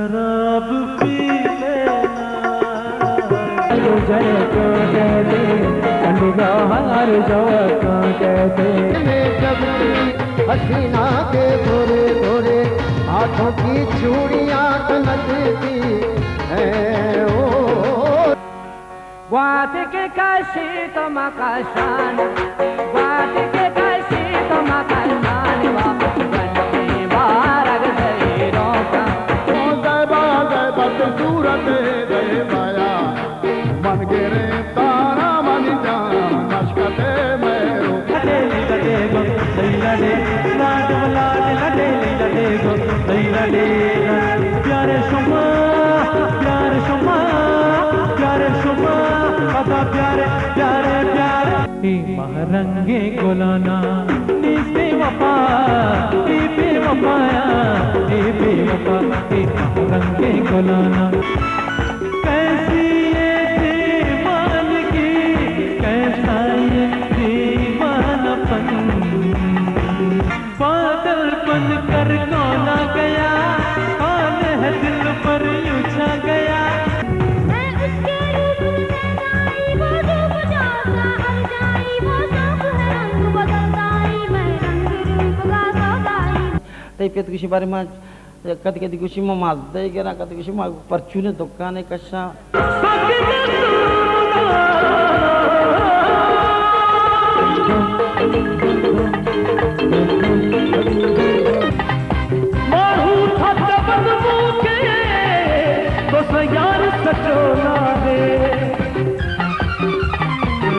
शराब पी लेना गुजर को कहते कंडगार जो को कहते जब हसीना के गोरे गोरे हाथों की चूड़ियां तनकती है ओ Guarde che cascito ma casciano, guarde che cascito ma casciano, va bene bara che sei roca. बद सूरत दे माया मन गिरे तारा मन जान मशकते मेरो लडे लडे गो दई लडे लाड लाड लडे लडे गो दई लडे प्यारे शुमा प्यारे शुमा प्यारे शुमा पता प्यारे प्यारे प्यारे महरंगे गुलाना नीबे वफा वफाया नीबे वफा महरंगे गुलाना कैसी ये दीवान की कैसा ये दीवानापन बादल बन कर कौन आ गया कौन है दिल पर यूं छा गया मैं उसके रूप में आई वो रूप जाता हर जाई वो सब है रंग बदलताई मैं रंग रूप का सौदाई Tapi pet kusi bari ma ketika di kusi ma madai kira ketika kusi ma percune dokane kasha.